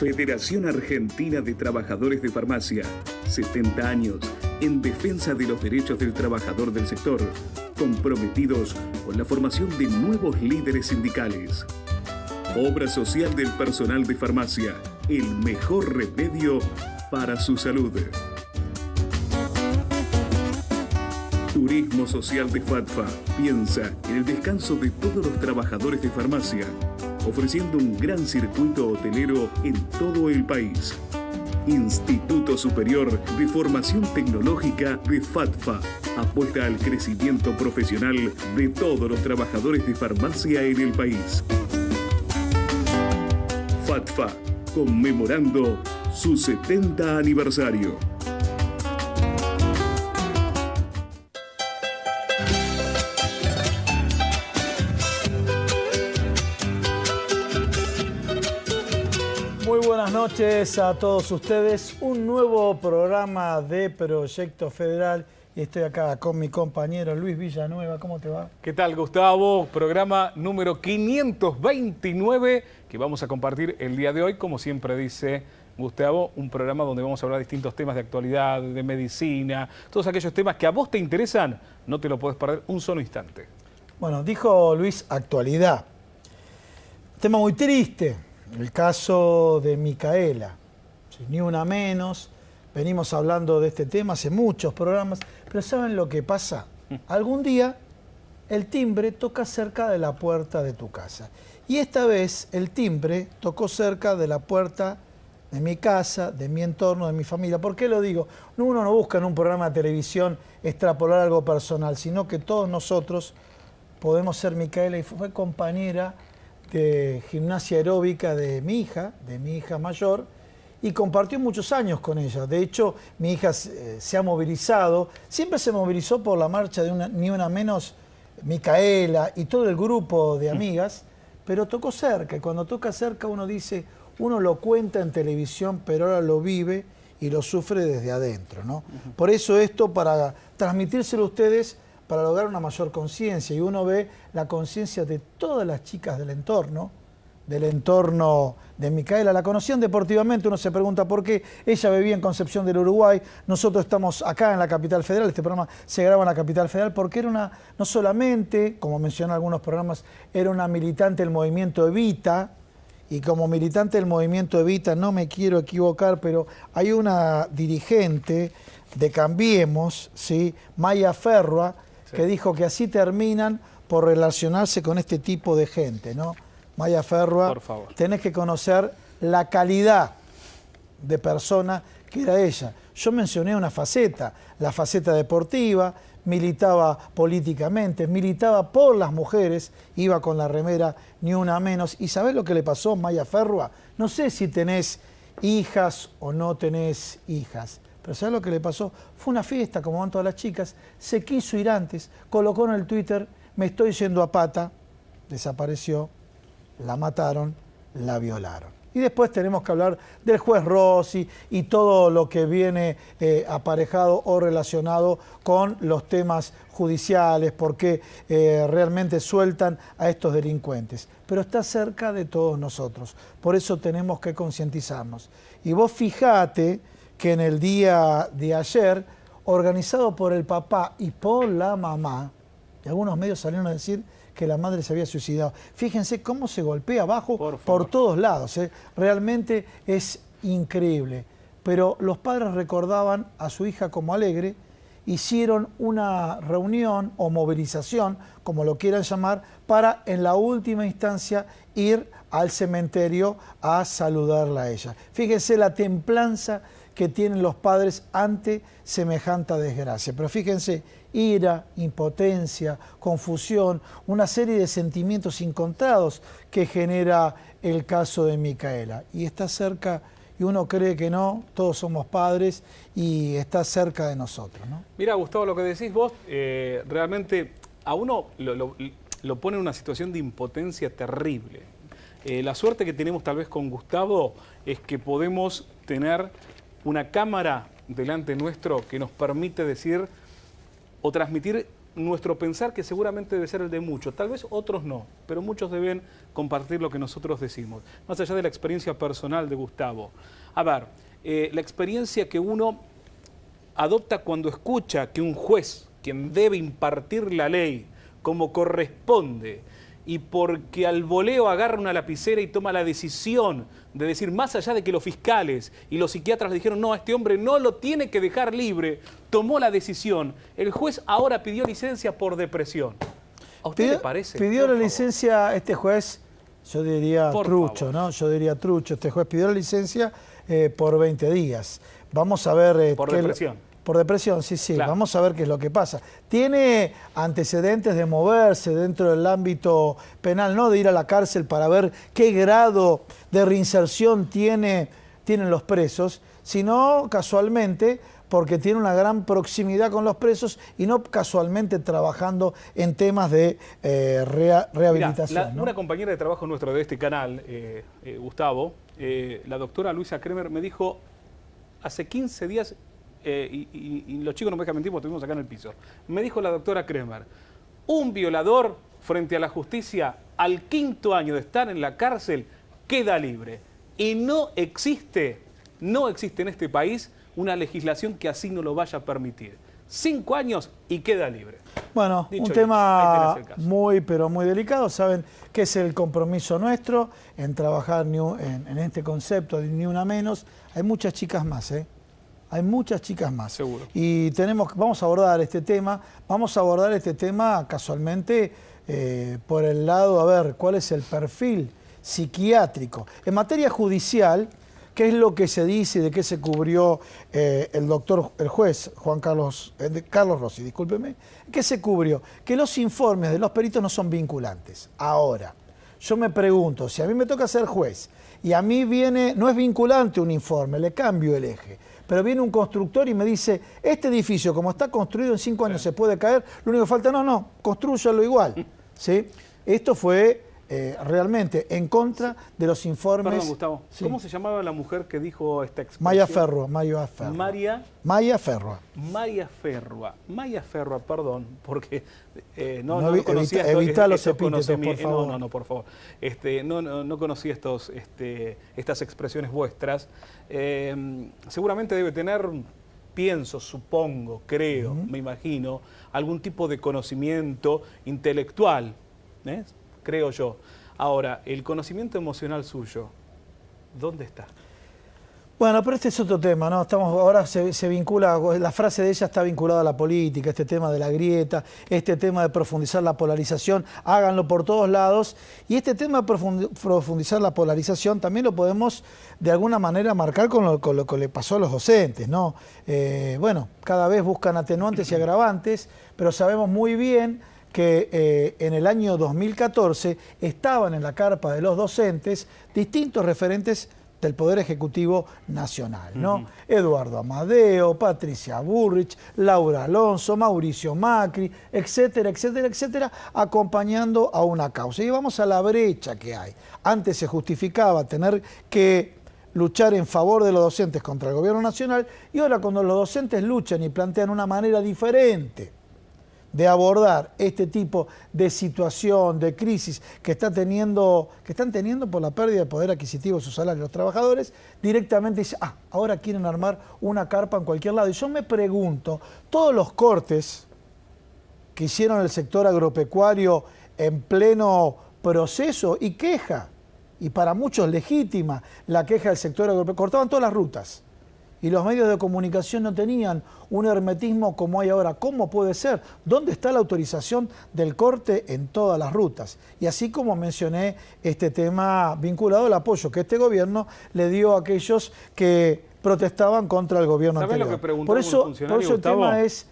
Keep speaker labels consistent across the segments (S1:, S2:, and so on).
S1: Federación Argentina de Trabajadores de Farmacia, 70 años en defensa de los derechos del trabajador del sector, comprometidos con la formación de nuevos líderes sindicales. Obra social del personal de farmacia, el mejor remedio para su salud. Turismo Social de FATFA piensa en el descanso de todos los trabajadores de farmacia, ofreciendo un gran circuito hotelero en todo el país. Instituto Superior de Formación Tecnológica de FATFA apuesta al crecimiento profesional de todos los trabajadores de farmacia en el país. FATFA, conmemorando su 70 aniversario.
S2: Muy buenas noches a todos ustedes. Un nuevo programa de Proyecto Federal. Y estoy acá con mi compañero Luis Villanueva. ¿Cómo te va?
S3: ¿Qué tal, Gustavo? Programa número 529 que vamos a compartir el día de hoy. Como siempre dice Gustavo, un programa donde vamos a hablar de distintos temas de actualidad, de medicina, todos aquellos temas que a vos te interesan, no te lo podés perder un solo instante.
S2: Bueno, dijo Luis, actualidad. Tema muy triste, el caso de Micaela. Sí, ni una menos. Venimos hablando de este tema hace muchos programas, pero ¿saben lo que pasa? Algún día el timbre toca cerca de la puerta de tu casa. Y esta vez el timbre tocó cerca de la puerta de mi casa, de mi entorno, de mi familia. ¿Por qué lo digo? Uno no busca en un programa de televisión extrapolar algo personal, sino que todos nosotros podemos ser Micaela, y fue compañera de gimnasia aeróbica de mi hija mayor, y compartió muchos años con ella. De hecho, mi hija se ha movilizado, siempre se movilizó por la marcha de Ni Una Menos, Micaela y todo el grupo de amigas, pero tocó cerca, y cuando toca cerca uno dice, uno lo cuenta en televisión, pero ahora lo vive y lo sufre desde adentro, ¿no? Por eso esto, para transmitírselo a ustedes, para lograr una mayor conciencia, y uno ve la conciencia de todas las chicas del entorno de Micaela. La conocían deportivamente, uno se pregunta por qué. Ella vivía en Concepción del Uruguay, nosotros estamos acá en la Capital Federal, este programa se graba en la Capital Federal, porque era no solamente, como mencioné en algunos programas, era una militante del movimiento Evita, y como militante del movimiento Evita, no me quiero equivocar, pero hay una dirigente de Cambiemos, ¿sí? Maya Ferrua, sí, que dijo que así terminan por relacionarse con este tipo de gente, ¿no? Maya Ferrua, por favor, tenés que conocer la calidad de persona que era ella. Yo mencioné una faceta, la faceta deportiva, militaba políticamente, militaba por las mujeres, iba con la remera Ni Una Menos. ¿Y sabés lo que le pasó a Maya Ferrua? No sé si tenés hijas o no tenés hijas, pero ¿sabés lo que le pasó? Fue una fiesta, como van todas las chicas, se quiso ir antes, colocó en el Twitter, me estoy yendo a pata, desapareció, la mataron, la violaron. Y después tenemos que hablar del juez Rossi y todo lo que viene aparejado o relacionado con los temas judiciales, porque realmente sueltan a estos delincuentes. Pero está cerca de todos nosotros, por eso tenemos que concientizarnos. Y vos fijate que en el día de ayer, organizado por el papá y por la mamá, y algunos medios salieron a decir que la madre se había suicidado. Fíjense cómo se golpea abajo por todos lados, ¿eh? Realmente es increíble. Pero los padres recordaban a su hija como alegre, hicieron una reunión o movilización, como lo quieran llamar, para en la última instancia ir al cementerio a saludarla a ella. Fíjense la templanza que tienen los padres ante semejante desgracia. Pero fíjense, ira, impotencia, confusión, una serie de sentimientos encontrados que genera el caso de Micaela. Y está cerca, y uno cree que no, todos somos padres, y está cerca de nosotros, ¿no?
S3: Mira, Gustavo, lo que decís vos, realmente a uno lo pone en una situación de impotencia terrible. La suerte que tenemos tal vez con Gustavo es que podemos tener una cámara delante nuestro que nos permite decir o transmitir nuestro pensar, que seguramente debe ser el de muchos, tal vez otros no, pero muchos deben compartir lo que nosotros decimos, más allá de la experiencia personal de Gustavo. A ver, la experiencia que uno adopta cuando escucha que un juez, quien debe impartir la ley como corresponde, y porque al voleo agarra una lapicera y toma la decisión de decir, más allá de que los fiscales y los psiquiatras le dijeron, no, a este hombre no lo tiene que dejar libre, tomó la decisión. El juez ahora pidió licencia por depresión. ¿A usted le parece?
S2: Pidió la licencia este juez, yo diría trucho, ¿no? Yo diría trucho. Este juez pidió la licencia por 20 días. Vamos a ver...
S3: por depresión.
S2: Por depresión, sí, sí.
S3: Claro.
S2: Vamos a ver qué es lo que pasa. Tiene antecedentes de moverse dentro del ámbito penal, no de ir a la cárcel para ver qué grado de reinserción tienen los presos, sino casualmente porque tiene una gran proximidad con los presos y no casualmente trabajando en temas de rehabilitación.
S3: Mirá,
S2: ¿no?
S3: Una compañera de trabajo nuestro de este canal, Gustavo, la doctora Luisa Kremer, me dijo hace 15 días... y los chicos no me dejan mentir porque estuvimos acá en el piso. Me dijo la doctora Kremer, un violador frente a la justicia al 5º año de estar en la cárcel queda libre. Y no existe en este país una legislación que así no lo vaya a permitir. 5 años y queda libre.
S2: Bueno,
S3: Dicho
S2: un
S3: esto,
S2: tema
S3: ahí tenés el caso.
S2: muy, pero muy delicado. Saben que es el compromiso nuestro en trabajar en este concepto de ni una menos. Hay muchas chicas más, ¿eh? Hay muchas chicas más.
S3: Seguro.
S2: Y vamos a abordar este tema. Vamos a abordar este tema casualmente por el lado, a ver, cuál es el perfil psiquiátrico. En materia judicial, ¿qué es lo que se dice y de qué se cubrió el juez Carlos Rossi, discúlpeme? ¿Qué se cubrió? Que los informes de los peritos no son vinculantes. Ahora, yo me pregunto, si a mí me toca ser juez y a mí no es vinculante un informe, le cambio el eje, pero viene un constructor y me dice, este edificio como está construido en 5 años se puede caer, lo único que falta, no, construyalo igual. ¿Sí? Esto fue realmente en contra de los informes.
S3: Perdón, Gustavo,
S2: sí.
S3: ¿Cómo se llamaba la mujer que dijo esta expresión?
S2: Maya Ferrua. Maya Ferrua,
S3: perdón, porque no
S2: No,
S3: conocía
S2: evita los
S3: estos
S2: epítetos, por favor.
S3: No, por favor. No conocía estas expresiones vuestras. Seguramente debe tener, pienso, supongo, creo, me imagino, algún tipo de conocimiento intelectual, creo yo. Ahora, el conocimiento emocional suyo, ¿dónde está?
S2: Bueno, pero este es otro tema, ¿no? Ahora se vincula, la frase de ella está vinculada a la política, este tema de la grieta, este tema de profundizar la polarización, háganlo por todos lados. Y este tema de profundizar la polarización también lo podemos de alguna manera marcar con lo que le pasó a los docentes, ¿no? Bueno, cada vez buscan atenuantes y agravantes, pero sabemos muy bien que en el año 2014 estaban en la carpa de los docentes distintos referentes del Poder Ejecutivo Nacional, ¿no? Eduardo Amadeo, Patricia Bullrich, Laura Alonso, Mauricio Macri, etcétera, etcétera, etcétera, acompañando a una causa. Y vamos a la brecha que hay. Antes se justificaba tener que luchar en favor de los docentes contra el gobierno nacional y ahora cuando los docentes luchan y plantean una manera diferente de abordar este tipo de situación, de crisis que están teniendo por la pérdida de poder adquisitivo de sus salarios los trabajadores, directamente dicen, ahora quieren armar una carpa en cualquier lado. Y yo me pregunto, todos los cortes que hicieron el sector agropecuario en pleno proceso y queja, y para muchos legítima la queja del sector agropecuario, cortaban todas las rutas. Y los medios de comunicación no tenían un hermetismo como hay ahora. ¿Cómo puede ser? ¿Dónde está la autorización del corte en todas las rutas? Y así como mencioné este tema vinculado al apoyo que este gobierno le dio a aquellos que protestaban contra el gobierno anterior.
S3: Lo que preguntó
S2: por eso
S3: Gustavo?
S2: el tema es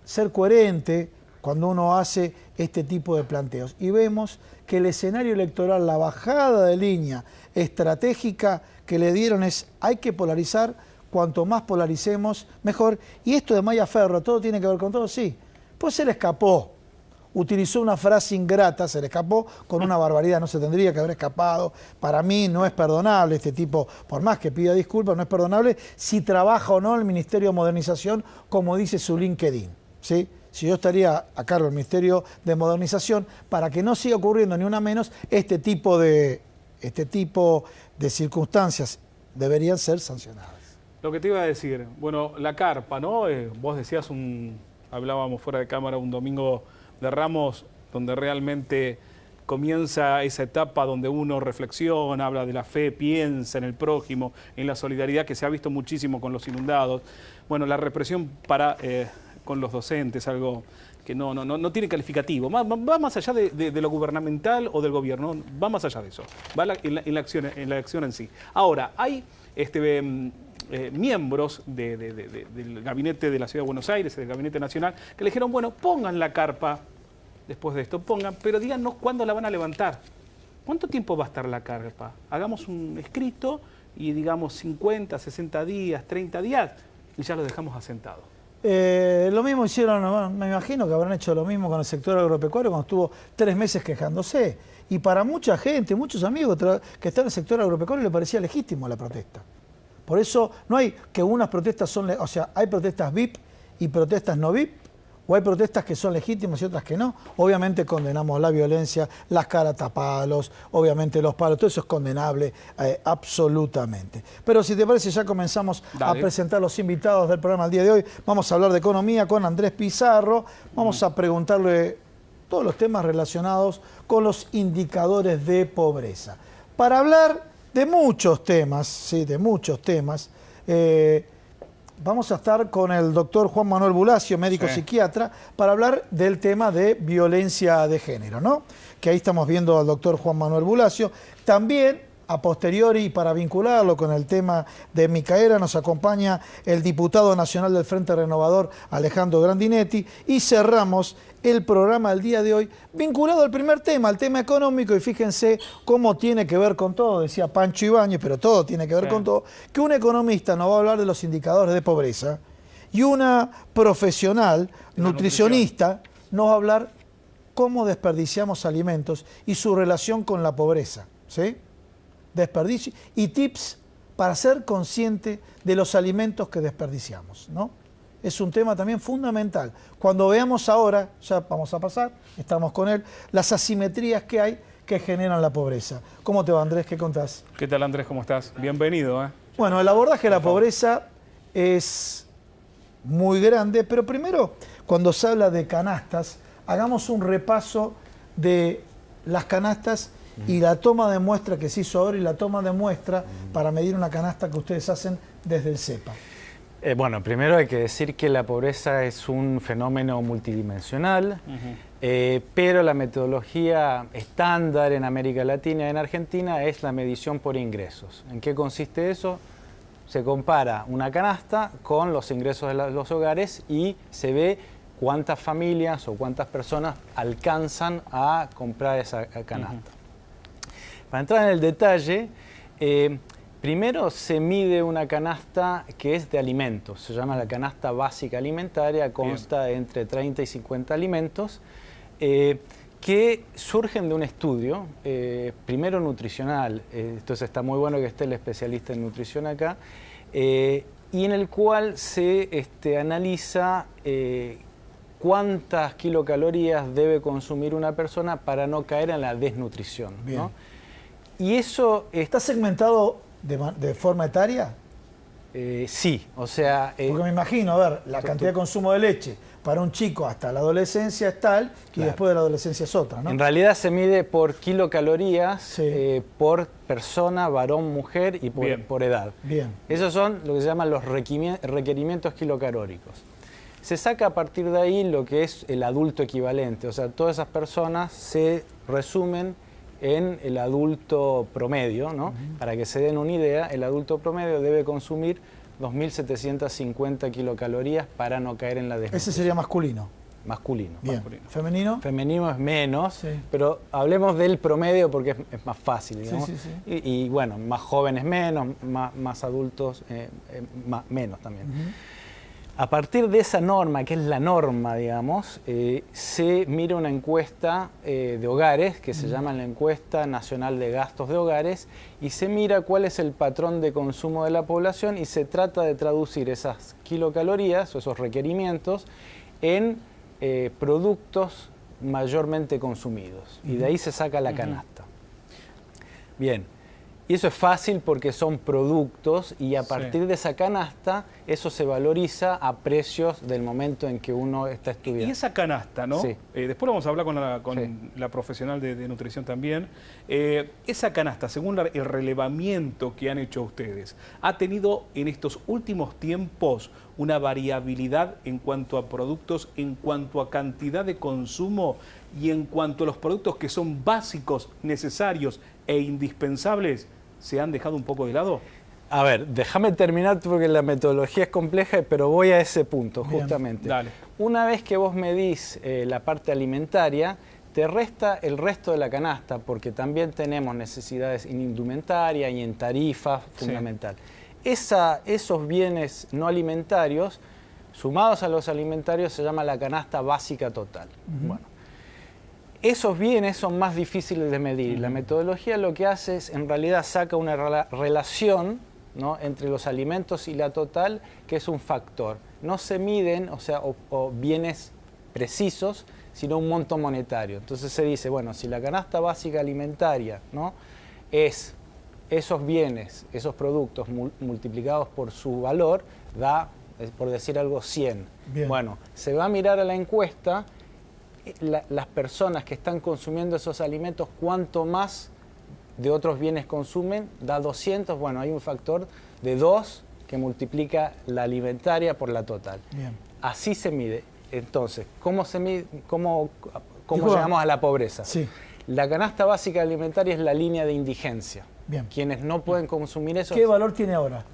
S2: ser coherente cuando uno hace este tipo de planteos. Y vemos que el escenario electoral, la bajada de línea estratégica que le dieron es hay que polarizar. Cuanto más polaricemos, mejor. Y esto de Maya Ferrua, ¿todo tiene que ver con todo? Sí. Pues se le escapó. Utilizó una frase ingrata, se le escapó con una barbaridad. No se tendría que haber escapado. Para mí no es perdonable este tipo, por más que pida disculpas, no es perdonable si trabaja o no el Ministerio de Modernización, como dice su LinkedIn. ¿Sí? si yo estaría a cargo del Ministerio de Modernización, para que no siga ocurriendo ni una menos, este tipo de circunstancias deberían ser sancionadas.
S3: Lo que te iba a decir, bueno, la carpa, ¿no? Vos decías, hablábamos fuera de cámara, un domingo de Ramos, donde realmente comienza esa etapa donde uno reflexiona, habla de la fe, piensa en el prójimo, en la solidaridad que se ha visto muchísimo con los inundados. Bueno, la represión con los docentes, algo que no tiene calificativo. Va más allá de lo gubernamental o del gobierno, va más allá de eso. Va en la acción en sí. Ahora, hay miembros del gabinete de la Ciudad de Buenos Aires, del gabinete nacional, que le dijeron, bueno, pongan la carpa después de esto, pero díganos cuándo la van a levantar. ¿Cuánto tiempo va a estar la carpa? Hagamos un escrito y digamos 50, 60 días, 30 días y ya lo dejamos asentado.
S2: Lo mismo hicieron, me imagino que habrán hecho lo mismo con el sector agropecuario cuando estuvo 3 meses quejándose. Y para mucha gente, muchos amigos que están en el sector agropecuario les parecía legítimo la protesta. Por eso no hay que unas protestas o sea, hay protestas VIP y protestas no VIP, o hay protestas que son legítimas y otras que no. Obviamente condenamos la violencia, las caratapalos, obviamente los palos, todo eso es condenable absolutamente. Pero si te parece, ya comenzamos a presentar los invitados del programa el día de hoy. Vamos a hablar de economía con Andrés Pizarro, vamos a preguntarle todos los temas relacionados con los indicadores de pobreza. Para hablar de muchos temas, sí, de muchos temas, vamos a estar con el doctor Juan Manuel Bulacio, médico psiquiatra, para hablar del tema de violencia de género, ¿no? Que ahí estamos viendo al doctor Juan Manuel Bulacio. También, a posteriori, para vincularlo con el tema de Micaela, nos acompaña el diputado nacional del Frente Renovador, Alejandro Grandinetti, y cerramos el programa del día de hoy vinculado al primer tema, al tema económico, y fíjense cómo tiene que ver con todo, decía Pancho Ibáñez, pero todo tiene que ver con todo, que un economista nos va a hablar de los indicadores de pobreza y una profesional, nutricionista, nos va a hablar cómo desperdiciamos alimentos y su relación con la pobreza, ¿sí? Desperdicio y tips para ser consciente de los alimentos que desperdiciamos, ¿no? Es un tema también fundamental. Cuando veamos ahora, ya vamos a pasar, estamos con él, las asimetrías que hay que generan la pobreza. ¿Cómo te va, Andrés? ¿Qué contás?
S3: ¿Qué tal, Andrés? ¿Cómo estás? Bienvenido.
S2: Bueno, el abordaje de la pobreza es muy grande, pero primero, cuando se habla de canastas, hagamos un repaso de las canastas y la toma de muestra que se hizo ahora y la toma de muestra para medir una canasta que ustedes hacen desde el CEPA.
S4: Bueno, primero hay que decir que la pobreza es un fenómeno multidimensional, pero la metodología estándar en América Latina y en Argentina es la medición por ingresos. ¿En qué consiste eso? Se compara una canasta con los ingresos de los hogares y se ve cuántas familias o cuántas personas alcanzan a comprar esa canasta. Para entrar en el detalle, primero se mide una canasta que es de alimentos, se llama la canasta básica alimentaria, consta de entre 30 y 50 alimentos, que surgen de un estudio, primero nutricional, entonces está muy bueno que esté el especialista en nutrición acá, y en el cual se analiza cuántas kilocalorías debe consumir una persona para no caer en la desnutrición, ¿no? Y eso
S2: ¿está segmentado de forma etaria?
S4: Sí, o sea...
S2: porque me imagino, a ver, la cantidad de consumo de leche para un chico hasta la adolescencia es tal y después de la adolescencia es otra, ¿no?
S4: En realidad se mide por kilocalorías, por persona, varón, mujer y por edad.
S2: Bien.
S4: Esos son lo que se llaman los requerimientos kilocalóricos. Se saca a partir de ahí lo que es el adulto equivalente, o sea, todas esas personas se resumen en el adulto promedio, ¿no? Para que se den una idea, el adulto promedio debe consumir 2.750 kilocalorías para no caer en la desnutrición.
S2: Ese sería masculino.
S4: Masculino.
S2: Bien.
S4: Masculino.
S2: ¿Femenino?
S4: Femenino es menos, pero hablemos del promedio porque es más fácil, digamos. Y bueno, más jóvenes menos, más adultos menos también. A partir de esa norma, que es la norma, digamos, se mira una encuesta de hogares, que se llama la Encuesta Nacional de Gastos de Hogares, y se mira cuál es el patrón de consumo de la población y se trata de traducir esas kilocalorías o esos requerimientos en productos mayormente consumidos. Y de ahí se saca la canasta. Bien. Y eso es fácil porque son productos y a partir de esa canasta eso se valoriza a precios del momento en que uno está estudiando.
S3: Y esa canasta, ¿no?
S4: Sí.
S3: Después vamos a hablar con la profesional de nutrición también. Esa canasta, según el relevamiento que han hecho ustedes, ¿ha tenido en estos últimos tiempos una variabilidad en cuanto a productos, en cuanto a cantidad de consumo y en cuanto a los productos que son básicos, necesarios e indispensables? ¿Se han dejado un poco de lado?
S4: A ver, déjame terminar porque la metodología es compleja, pero voy a ese punto. Bien, justamente.
S3: Dale.
S4: Una vez que vos medís la parte alimentaria, te resta el resto de la canasta, porque también tenemos necesidades en indumentaria y en tarifa fundamental. Esos bienes no alimentarios, sumados a los alimentarios, se llama la canasta básica total. Bueno. Esos bienes son más difíciles de medir. La metodología lo que hace es, en realidad, saca una relación, ¿no?, entre los alimentos y la total, que es un factor. No se miden, o bienes precisos, sino un monto monetario. Entonces se dice, bueno, si la canasta básica alimentaria, ¿no?, es esos bienes, esos productos multiplicados por su valor, da, por decir algo, 100. Bien. Bueno, se va a mirar a la encuesta. Las personas que están consumiendo esos alimentos, cuanto más de otros bienes consumen, da 200. Bueno, hay un factor de 2 que multiplica la alimentaria por la total. Bien. Así se mide. Entonces, ¿cómo se mide? ¿Cómo llegamos a la pobreza? Sí. La canasta básica alimentaria es la línea de indigencia. Bien. Quienes no pueden consumir eso.
S2: ¿Qué valor tiene ahora?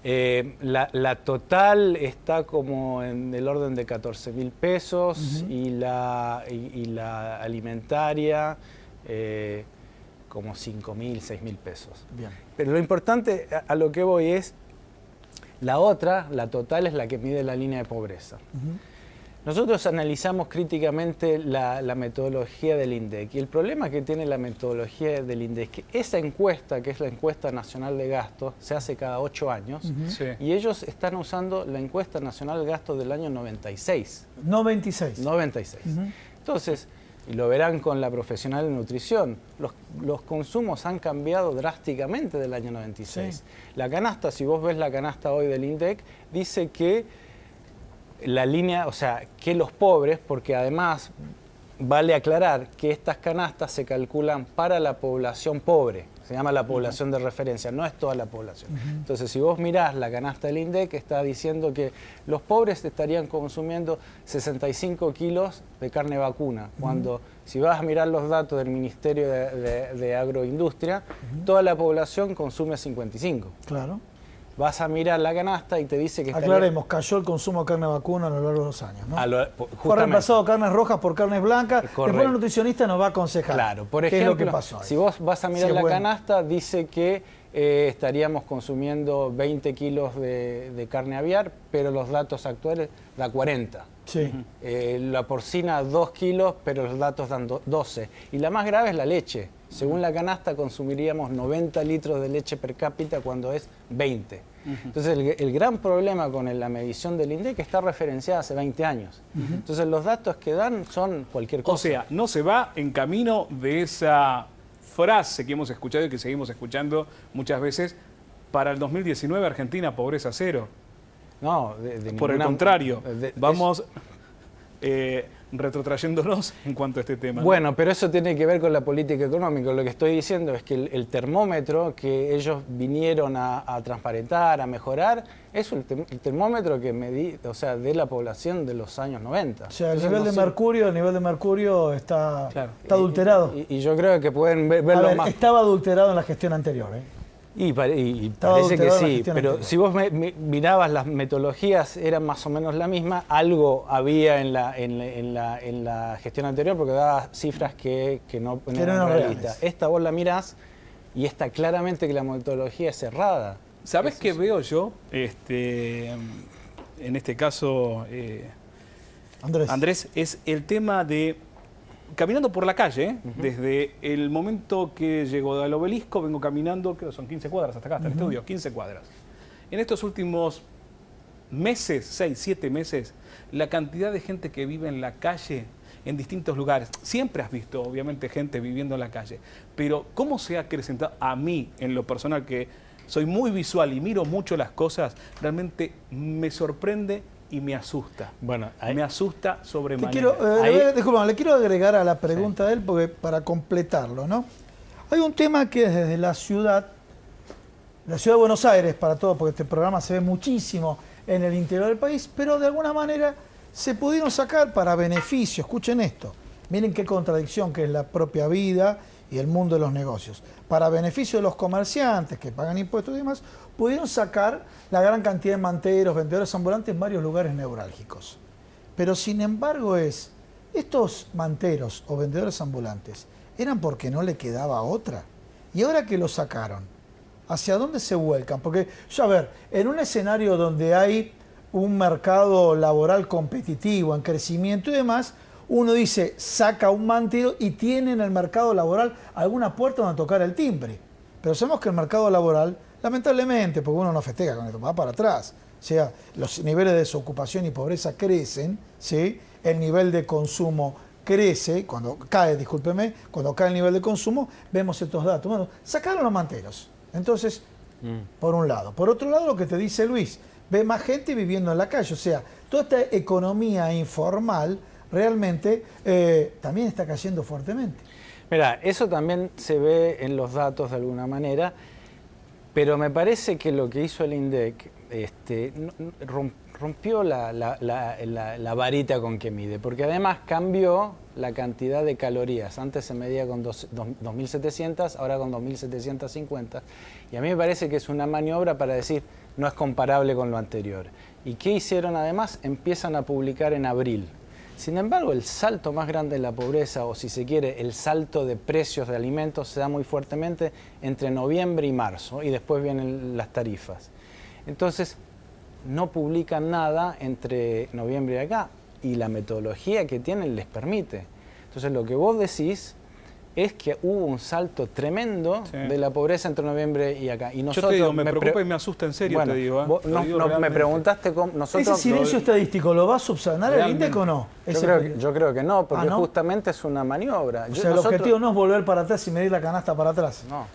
S4: La total está como en el orden de 14.000 pesos y la alimentaria como 5.000, 6.000 pesos. Bien. Pero lo importante a lo que voy es, la total es la que mide la línea de pobreza. Nosotros analizamos críticamente la metodología del INDEC y el problema que tiene la metodología del INDEC es que esa encuesta, que es la encuesta nacional de gastos, se hace cada 8 años y ellos están usando la encuesta nacional de gastos del año 96.
S2: 96.
S4: Entonces, y lo verán con la profesional de nutrición, los consumos han cambiado drásticamente del año 96. Sí. La canasta, si vos ves la canasta hoy del INDEC, dice que la línea, que los pobres, porque además vale aclarar que estas canastas se calculan para la población pobre, se llama la población de referencia, no es toda la población. Entonces, si vos mirás la canasta del INDEC, está diciendo que los pobres estarían consumiendo 65 kilos de carne vacuna, cuando si vas a mirar los datos del Ministerio de Agroindustria, toda la población consume 55.
S2: Claro.
S4: Vas a mirar la canasta y te dice que...
S2: Aclaremos, cayó el consumo de carne vacuna a lo largo de los años, ¿no? Fue reemplazado carnes rojas por carnes blancas. Correcto. Después el nutricionista nos va a aconsejar.
S4: Claro, por ejemplo,
S2: qué es lo que pasó ahí.
S4: Si vos vas a mirar la canasta, dice que estaríamos consumiendo 20 kilos de carne aviar, pero los datos actuales da 40.
S2: Sí.
S4: La porcina 2 kilos, pero los datos dan 12. Y la más grave es la leche. Según la canasta consumiríamos 90 litros de leche per cápita cuando es 20. Entonces el gran problema con la medición del INDEC está referenciada hace 20 años. Entonces los datos que dan son cualquier cosa.
S3: O sea, no se va en camino de esa frase que hemos escuchado y que seguimos escuchando muchas veces, para el 2019 Argentina pobreza cero.
S4: No,
S3: por el contrario, vamos retrotrayéndonos en cuanto a este tema.
S4: Bueno, pero eso tiene que ver con la política económica. Lo que estoy diciendo es que el termómetro que ellos vinieron a transparentar, a mejorar, es el termómetro que medí, de la población de los años 90.
S2: O sea, el nivel de mercurio está adulterado.
S4: Y yo creo que pueden verlo más.
S2: Estaba adulterado en la gestión anterior,
S4: Y parece que sí, pero si vos mirabas las metodologías eran más o menos la misma, algo había en la gestión anterior porque daba cifras que no eran realistas. Esta vos la mirás y está claramente que la metodología es cerrada.
S3: ¿Sabés qué veo yo? En este caso, Andrés, es el tema de... Caminando por la calle, desde el momento que llego al obelisco, vengo caminando, creo que son 15 cuadras hasta acá, hasta el estudio, 15 cuadras. En estos últimos meses, 6, 7 meses, la cantidad de gente que vive en la calle, en distintos lugares. Siempre has visto, obviamente, gente viviendo en la calle, pero cómo se ha acrecentado a mí, en lo personal, que soy muy visual y miro mucho las cosas, realmente me sorprende y me asusta.
S4: Bueno,
S3: me asusta sobremanera.
S2: Disculpa, le quiero agregar a la pregunta de él, porque para completarlo, ¿no? Hay un tema que es desde la ciudad de Buenos Aires, para todo, porque este programa se ve muchísimo en el interior del país, pero de alguna manera se pudieron sacar para beneficio. Escuchen esto, miren qué contradicción que es la propia vida y el mundo de los negocios. Para beneficio de los comerciantes que pagan impuestos y demás, pudieron sacar la gran cantidad de manteros, vendedores ambulantes en varios lugares neurálgicos. Pero sin embargo estos manteros o vendedores ambulantes eran porque no le quedaba otra. Y ahora que lo sacaron, ¿hacia dónde se vuelcan? Porque, a ver, en un escenario donde hay un mercado laboral competitivo, en crecimiento y demás, uno dice, saca un mantero y tiene en el mercado laboral alguna puerta donde tocar el timbre. Pero sabemos que el mercado laboral, lamentablemente, porque uno no festeja con esto, va para atrás. O sea, los niveles de desocupación y pobreza crecen, ¿sí? El nivel de consumo crece, cuando cae el nivel de consumo, vemos estos datos. Bueno, sacaron los manteros. Entonces, por un lado. Por otro lado, lo que te dice Luis, ve más gente viviendo en la calle. O sea, toda esta economía informal realmente también está cayendo fuertemente.
S4: Mira, eso también se ve en los datos de alguna manera, pero me parece que lo que hizo el INDEC rompió la varita con que mide, porque además cambió la cantidad de calorías. Antes se medía con 2.700, ahora con 2.750, y a mí me parece que es una maniobra para decir no es comparable con lo anterior. ¿Y qué hicieron además? Empiezan a publicar en abril. Sin embargo, el salto más grande de la pobreza, o si se quiere, el salto de precios de alimentos, se da muy fuertemente entre noviembre y marzo, y después vienen las tarifas. Entonces, no publican nada entre noviembre y acá, y la metodología que tienen les permite. Entonces, lo que vos decís es que hubo un salto tremendo de la pobreza entre noviembre y acá. Y nosotros,
S3: yo te digo, me preocupa y me asusta en serio,
S4: bueno,
S3: te digo.
S4: Vos me preguntaste cómo nosotros...
S2: ¿Ese silencio estadístico lo va a subsanar el INDEC o no?
S4: Yo creo que no, porque justamente es una maniobra.
S2: O sea, el objetivo no es volver para atrás y medir la canasta para atrás.
S4: No.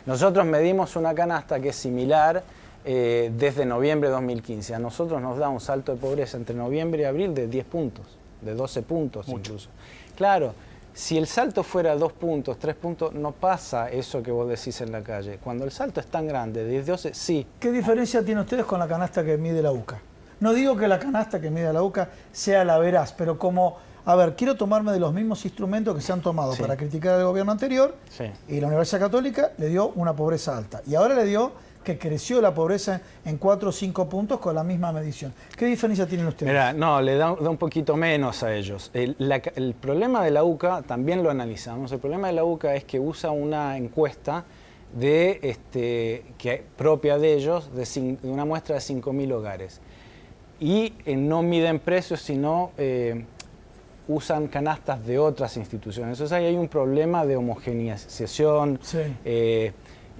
S4: Nosotros medimos una canasta que es similar desde noviembre de 2015. A nosotros nos da un salto de pobreza entre noviembre y abril de 10 puntos, de 12 puntos incluso. Claro. Si el salto fuera 2 puntos, 3 puntos, no pasa eso que vos decís en la calle. Cuando el salto es tan grande, de 12, sí.
S2: ¿Qué diferencia tienen ustedes con la canasta que mide la UCA? No digo que la canasta que mide la UCA sea la veraz, pero como, a ver, quiero tomarme de los mismos instrumentos que se han tomado para criticar al gobierno anterior, y la Universidad Católica le dio una pobreza alta. Y ahora le dio que creció la pobreza en 4 o 5 puntos con la misma medición. ¿Qué diferencia tienen ustedes?
S4: Mira, no, le da un poquito menos a ellos. El problema de la UCA, también lo analizamos, el problema de la UCA es que usa una encuesta propia de ellos, de una muestra de 5.000 hogares. Y no miden precios, sino usan canastas de otras instituciones. Entonces ahí hay un problema de homogeneización,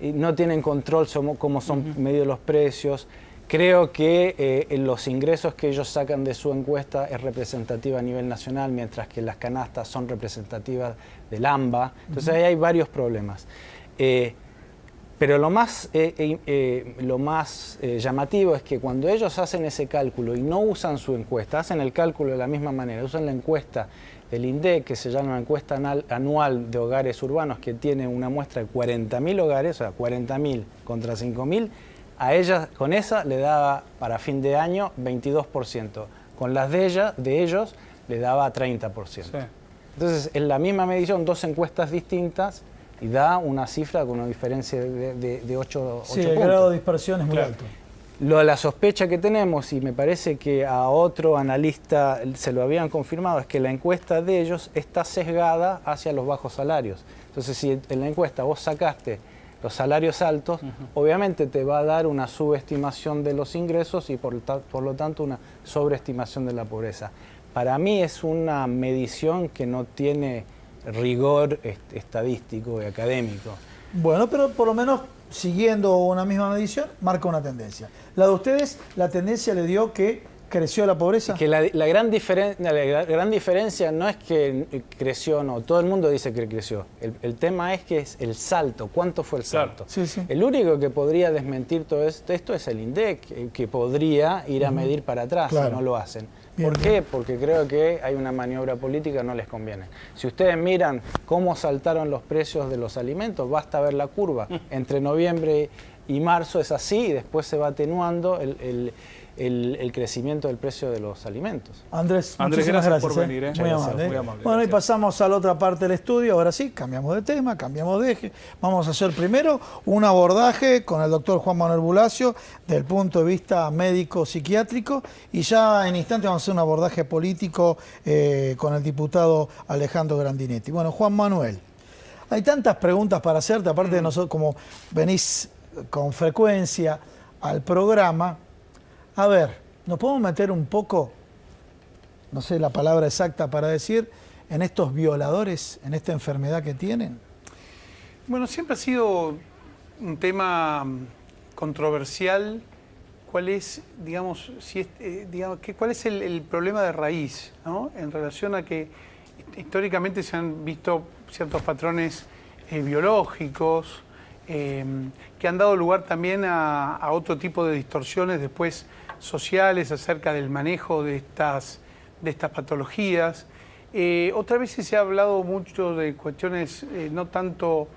S4: no tienen control sobre cómo son medidos los precios. Creo que los ingresos que ellos sacan de su encuesta es representativa a nivel nacional, mientras que las canastas son representativas del AMBA. Entonces ahí hay varios problemas. Pero lo más llamativo es que cuando ellos hacen ese cálculo y no usan su encuesta, hacen el cálculo de la misma manera, usan la encuesta del INDEC, que se llama una encuesta anual de hogares urbanos, que tiene una muestra de 40.000 hogares, o sea, 40.000 contra 5.000, a ellas, con esa le daba para fin de año 22%, con las de ellos le daba 30%. Sí. Entonces, en la misma medición, 2 encuestas distintas, y da una cifra con una diferencia de 8
S2: sí,
S4: puntos.
S2: El grado de dispersión es muy alto.
S4: La sospecha que tenemos, y me parece que a otro analista se lo habían confirmado, es que la encuesta de ellos está sesgada hacia los bajos salarios. Entonces, si en la encuesta vos sacaste los salarios altos, obviamente te va a dar una subestimación de los ingresos y por lo tanto una sobreestimación de la pobreza. Para mí es una medición que no tiene rigor estadístico y académico.
S2: Bueno, pero por lo menos siguiendo una misma medición, marca una tendencia. La de ustedes, la tendencia le dio que creció la pobreza.
S4: Que la gran diferencia no es que creció o no, todo el mundo dice que creció. El tema es que es el salto, ¿cuánto fue el salto?
S2: Claro. Sí, sí.
S4: El único que podría desmentir todo esto es el INDEC, que podría ir a medir para atrás,
S2: claro.
S4: si no lo hacen.
S2: Bien,
S4: ¿Por qué? Porque creo que hay una maniobra política, no les conviene. Si ustedes miran cómo saltaron los precios de los alimentos, basta ver la curva. Entre noviembre y marzo es así, y después se va atenuando el crecimiento del precio de los alimentos.
S2: Andrés,
S3: gracias por venir.
S2: Muy amable. Muy amable. Bueno, y pasamos a la otra parte del estudio. Ahora sí, cambiamos de tema, cambiamos de eje. Vamos a hacer primero un abordaje con el doctor Juan Manuel Bulacio del punto de vista médico-psiquiátrico, y ya en instante vamos a hacer un abordaje político con el diputado Alejandro Grandinetti. Bueno, Juan Manuel, hay tantas preguntas para hacerte, aparte de nosotros, como venís con frecuencia al programa. A ver, ¿nos podemos meter un poco, no sé la palabra exacta para decir, en estos violadores, en esta enfermedad que tienen?
S5: Bueno, siempre ha sido un tema controversial. ¿Cuál es, digamos, cuál es el problema de raíz, ¿no? En relación a que históricamente se han visto ciertos patrones biológicos que han dado lugar también a otro tipo de distorsiones después sociales acerca del manejo de estas patologías. Otras veces se ha hablado mucho de cuestiones no tanto,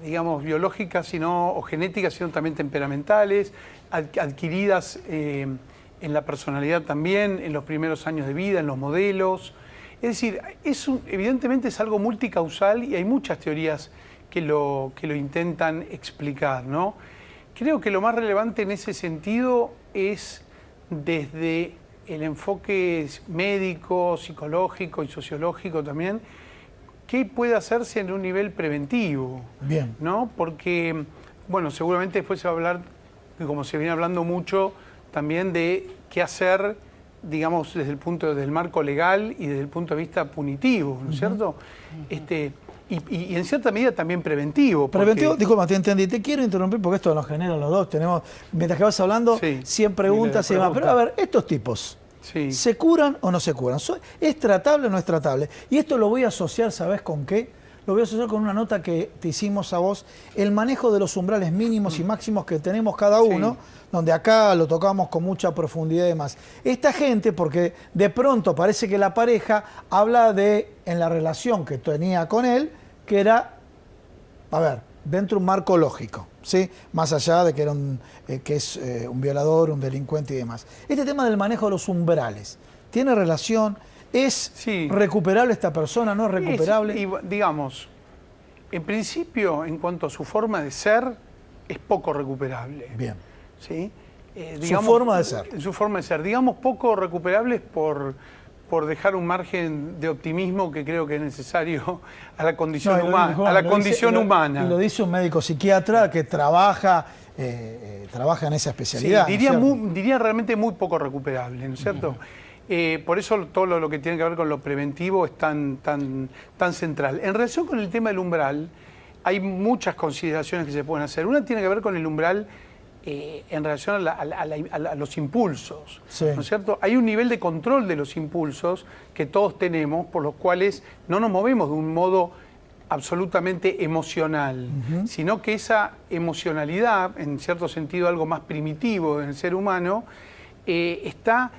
S5: digamos, biológicas o genéticas, sino también temperamentales, adquiridas en la personalidad también, en los primeros años de vida, en los modelos. Es decir, evidentemente es algo multicausal y hay muchas teorías que lo intentan explicar, ¿no? Creo que lo más relevante en ese sentido es desde el enfoque médico, psicológico y sociológico también, qué puede hacerse en un nivel preventivo.
S2: Bien.
S5: ¿No? Porque, bueno, seguramente después se va a hablar, como se viene hablando mucho, también de qué hacer, digamos, desde el marco legal y desde el punto de vista punitivo, ¿no es cierto? Y en cierta medida también preventivo.
S2: Preventivo, disculpa, te entendí. Te quiero interrumpir porque esto nos genera los dos. Tenemos, mientras que vas hablando,
S5: sí,
S2: 100 preguntas y demás. Pero a ver, estos tipos,
S5: sí,
S2: ¿se curan o no se curan? ¿Es tratable o no es tratable? Y esto lo voy a asociar, ¿sabes con qué? Lo voy a asociar con una nota que te hicimos a vos, el manejo de los umbrales mínimos y máximos que tenemos cada uno, sí, donde acá lo tocamos con mucha profundidad y demás. Esta gente, porque de pronto parece que la pareja habla de, en la relación que tenía con él, que era, a ver, dentro de un marco lógico, ¿sí? Más allá de que era un violador, un delincuente y demás. Este tema del manejo de los umbrales, ¿tiene relación? ¿Es recuperable esta persona? ¿No es recuperable?
S5: Digamos, en principio, en cuanto a su forma de ser, es poco recuperable.
S2: Bien.
S5: ¿Sí?
S2: Su forma de ser.
S5: Su forma de ser. Digamos, poco recuperable por dejar un margen de optimismo que creo que es necesario a la condición humana.
S2: Y lo dice un médico psiquiatra que trabaja en esa especialidad.
S5: Sí, diría realmente muy poco recuperable, ¿no es cierto? Por eso todo lo que tiene que ver con lo preventivo es tan central. En relación con el tema del umbral, hay muchas consideraciones que se pueden hacer. Una tiene que ver con el umbral en relación a los impulsos, sí, ¿no es cierto? Hay un nivel de control de los impulsos que todos tenemos, por los cuales no nos movemos de un modo absolutamente emocional, sino que esa emocionalidad, en cierto sentido algo más primitivo en el ser humano, está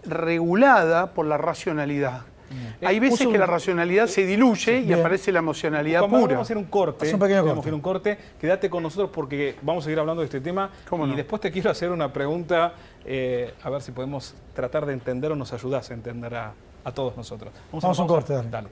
S5: regulada por la racionalidad. Hay veces que la racionalidad se diluye y aparece la emocionalidad pura.
S3: Vamos a hacer un corte. Un corte. Quédate con nosotros porque vamos a seguir hablando de este tema. Y después te quiero hacer una pregunta, a ver si podemos tratar de entender o nos ayudás a entender a todos nosotros.
S2: Vamos a un corte.
S3: Dale.